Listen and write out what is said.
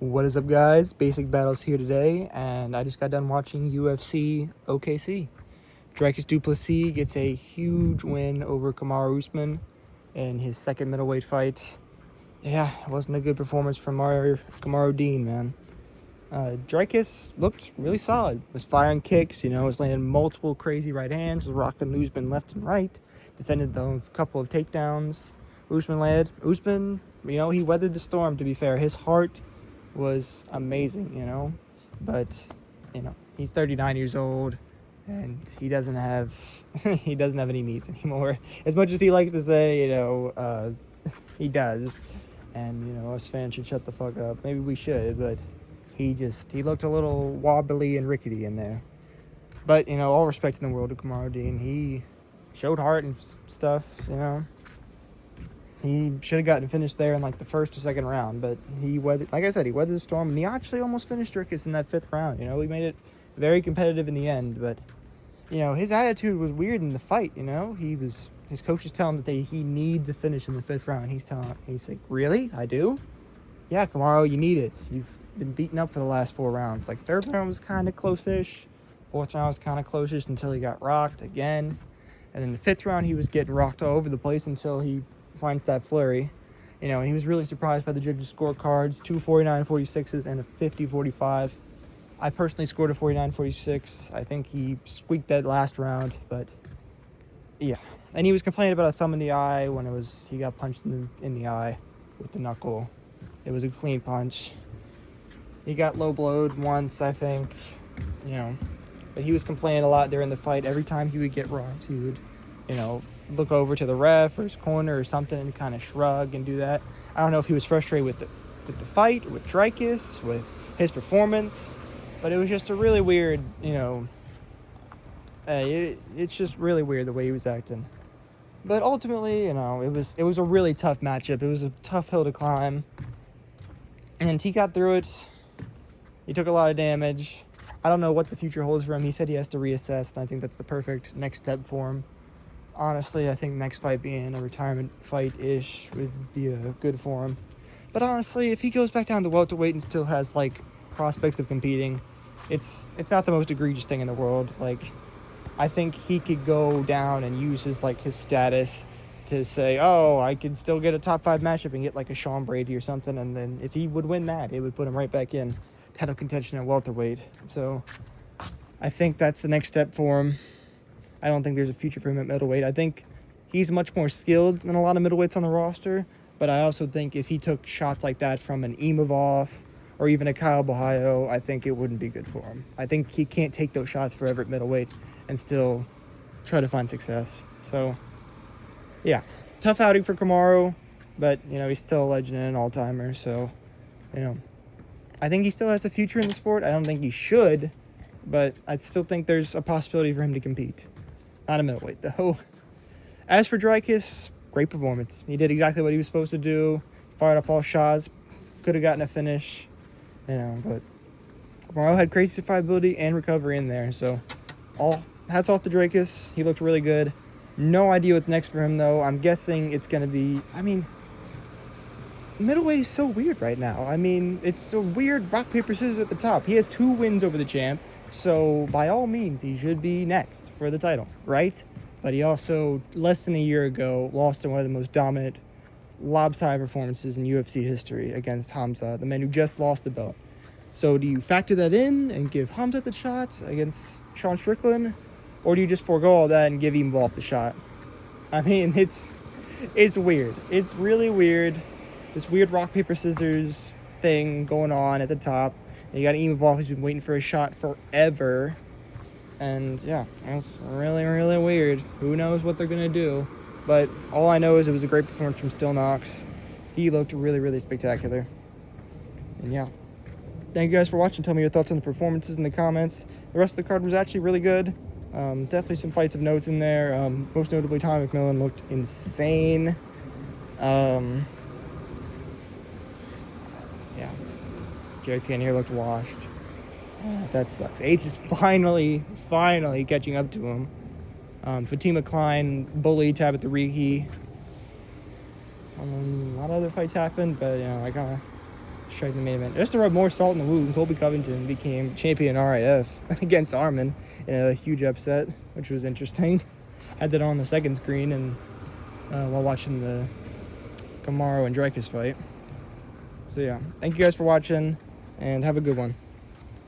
What is up, guys? Basic Battles here today, and I just got done watching UFC OKC. Dricus Du Plessis gets a huge win over Kamaru Usman in his second middleweight fight. Yeah, it wasn't a good performance from Kamaru Dean, man. Dricus looked really solid. Was firing kicks, was landing multiple crazy right hands, was rocking Usman left and right, defended a couple of takedowns. Usman, he weathered the storm, to be fair. His heart was amazing, but he's 39 years old and he doesn't have any knees anymore. As much as he likes to say, he does. And us fans should shut the fuck up. Maybe we should, but he looked a little wobbly and rickety in there. But all respect in the world to Kamaru Dean. He showed heart and stuff. He should have gotten finished there in like the first or second round, but he weathered the storm, and he actually almost finished Dricus in that fifth round. We made it very competitive in the end, but his attitude was weird in the fight. His coaches tell him that he needs a finish in the fifth round. He's like, really? I do? Yeah, Kamaru, you need it. You've been beaten up for the last 4 rounds. Like, third round was kind of close-ish. Fourth round was kind of close-ish until he got rocked again. And then the fifth round, he was getting rocked all over the place until he finds that flurry. And he was really surprised by the judges' scorecards, 2 49-46s and a 50-45. I personally scored a 49-46. I think he squeaked that last round, but yeah. And he was complaining about a thumb in the eye when he got punched in the eye with the knuckle. It was a clean punch. He got low blowed once, I think, but he was complaining a lot during the fight. Every time he would get rocked, he would, look over to the ref or his corner or something and kind of shrug and do that. I don't know if he was frustrated with the fight, with Dricus, with his performance, but it was just a really weird, it's just really weird the way he was acting. But ultimately, it was a really tough matchup. It was a tough hill to climb, and he got through it. He took a lot of damage. I don't know what the future holds for him. He said he has to reassess, and I think that's the perfect next step for him. Honestly, I think next fight being a retirement fight-ish would be good for him. But honestly, if he goes back down to welterweight and still has, prospects of competing, it's not the most egregious thing in the world. I think he could go down and use his status to say, oh, I could still get a top 5 matchup and get, a Sean Brady or something, and then if he would win that, it would put him right back in title contention at welterweight. So I think that's the next step for him. I don't think there's a future for him at middleweight. I think he's much more skilled than a lot of middleweights on the roster, but I also think if he took shots like that from an Imavov or even a Kyle Bahayo, I think it wouldn't be good for him. I think he can't take those shots forever at middleweight and still try to find success. So, yeah, tough outing for Kamaru, but, he's still a legend and an all-timer, so, I think he still has a future in the sport. I don't think he should, but I still think there's a possibility for him to compete. Not a middleweight, though. As for Dricus, great performance. He did exactly what he was supposed to do. Fired off all shots. Could have gotten a finish. But Kamaru had crazy survivability and recovery in there. So, all hats off to Dricus. He looked really good. No idea what's next for him, though. I'm guessing it's going to be... middleweight is so weird right now. It's a weird rock, paper, scissors at the top. He has 2 wins over the champ. So, by all means, he should be next for the title, right? But he also, less than a year ago, lost in one of the most dominant, lopsided performances in UFC history against Hamza, the man who just lost the belt. So, do you factor that in and give Hamza the shot against Sean Strickland? Or do you just forego all that and give Imavov the shot? It's weird. It's really weird. This weird rock, paper, scissors thing going on at the top. You got Imavov who's been waiting for a shot forever. And yeah, it's really, really weird. Who knows what they're going to do. But all I know is it was a great performance from Still Knox. He looked really, really spectacular. And yeah. Thank you guys for watching. Tell me your thoughts on the performances in the comments. The rest of the card was actually really good. Definitely some fights of notes in there. Most notably, Tom McMillan looked insane. Yeah. Jerry Cannonier looked washed. That sucks. H is finally catching up to him. Fatima Klein bullied Tabitha Ricci. A lot of other fights happened, but I kind of straight in the main event. Just to rub more salt in the wound, Colby Covington became champion RIF against Arman in a huge upset, which was interesting. Had that on the second screen and while watching the Kamaru and Dricus fight. So yeah, thank you guys for watching, and have a good one.